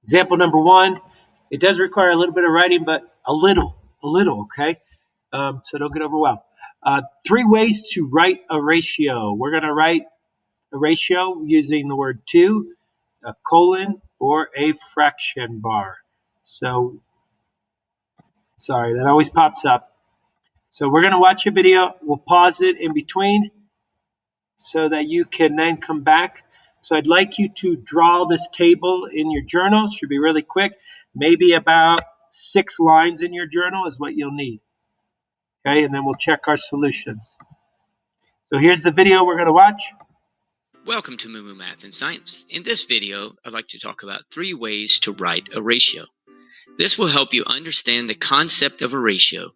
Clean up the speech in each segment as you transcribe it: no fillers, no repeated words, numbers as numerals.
Example number 1, it does require a little bit of writing, but a little, okay? So don't get overwhelmed. 3 ways to write a ratio. We're going to write a ratio using the word to, a colon, or a fraction bar. So, sorry, that always pops up. So we're going to watch a video. We'll pause it in between so that you can then come back. So I'd like you to draw this table in your journal. It should be really quick. Maybe about 6 lines in your journal is what you'll need. Okay, and then we'll check our solutions. So here's the video we're going to watch. Welcome to Moo Moo Math and Science. In this video, I'd like to talk about 3 ways to write a ratio. This will help you understand the concept of a ratio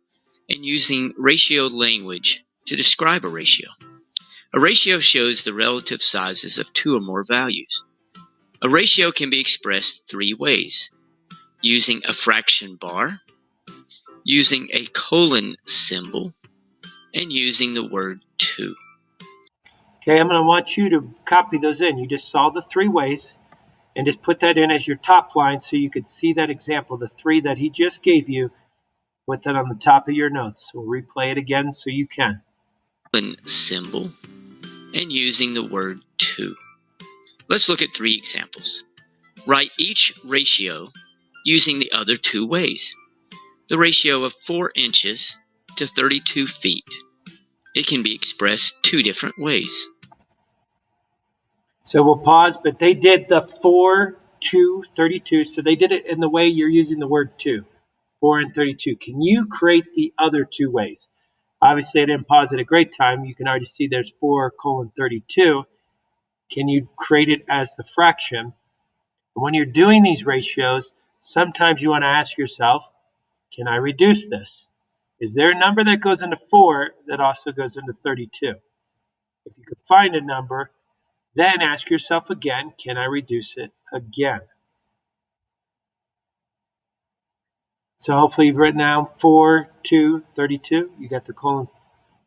and using ratio language to describe a ratio. A ratio shows the relative sizes of 2 or more values. A ratio can be expressed 3 ways: using a fraction bar, using a colon symbol, and using the word to. Okay, I'm going to want you to copy those in. You just saw the 3 ways and just put that in as your top line so you could see that example, the 3 that he just gave you. Put that on the top of your notes. We'll replay it again so you can. Colon symbol and using the word to. Let's look at 3 examples. Write each ratio using the other 2 ways. The ratio of 4 inches to 32 feet. It can be expressed 2 different ways. So we'll pause, but they did the 4 to 32, so they did it in the way you're using the word to, 4 and 32. Can you create the other 2 ways? Obviously, I didn't pause at a great time. You can already see there's 4 colon 32. Can you create it as the fraction? And when you're doing these ratios, sometimes you want to ask yourself, can I reduce this? Is there a number that goes into 4 that also goes into 32? If you could find a number, then ask yourself again, can I reduce it again? So hopefully you've written down 4 to 32. You got the colon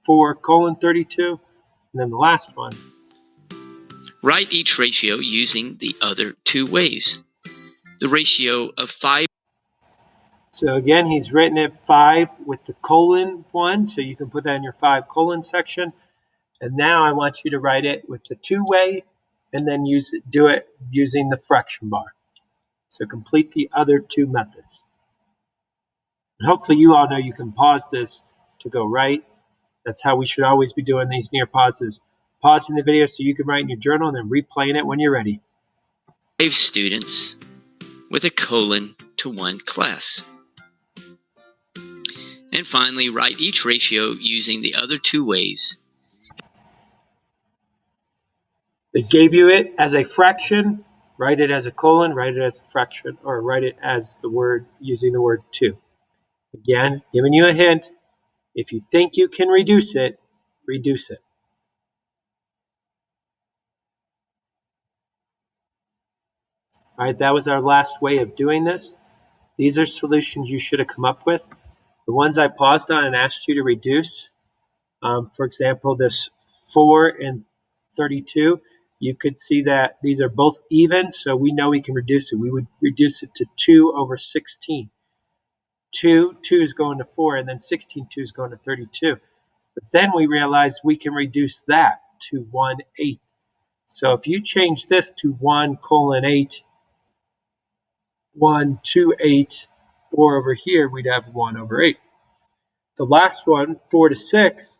4 colon 32, and then the last one. Write each ratio using the other 2 ways. The ratio of 5. So again, he's written it 5 with the colon 1, so you can put that in your 5 colon section. And now I want you to write it with the 2 way, and then do it using the fraction bar. So complete the other 2 methods. And hopefully you all know you can pause this to go right. That's how we should always be doing these near pauses. Pausing the video so you can write in your journal and then replaying it when you're ready. 5 students with a colon to 1 class. And finally, write each ratio using the other 2 ways. They gave you it as a fraction, write it as a colon, write it as a fraction, or write it as the word, using the word to. Again, giving you a hint. If you think you can reduce it, reduce it. All right, that was our last way of doing this. These are solutions you should have come up with. The ones I paused on and asked you to reduce, for example, this 4 and 32, you could see that these are both even, so we know we can reduce it. We would reduce it to 2 over 16. 2 is going to 4, and then 16, 2 is going to 32. But then we realize we can reduce that to 1/8. So if you change this to 1 colon 8, 1 to 8, or over here, we'd have 1 over 8. The last one, 4 to 6,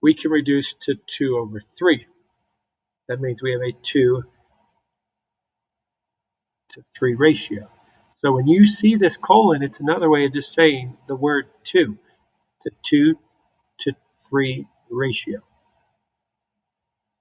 we can reduce to 2 over 3. That means we have a 2 to 3 ratio. So when you see this colon, it's another way of just saying the word 2. It's a 2 to 3 ratio.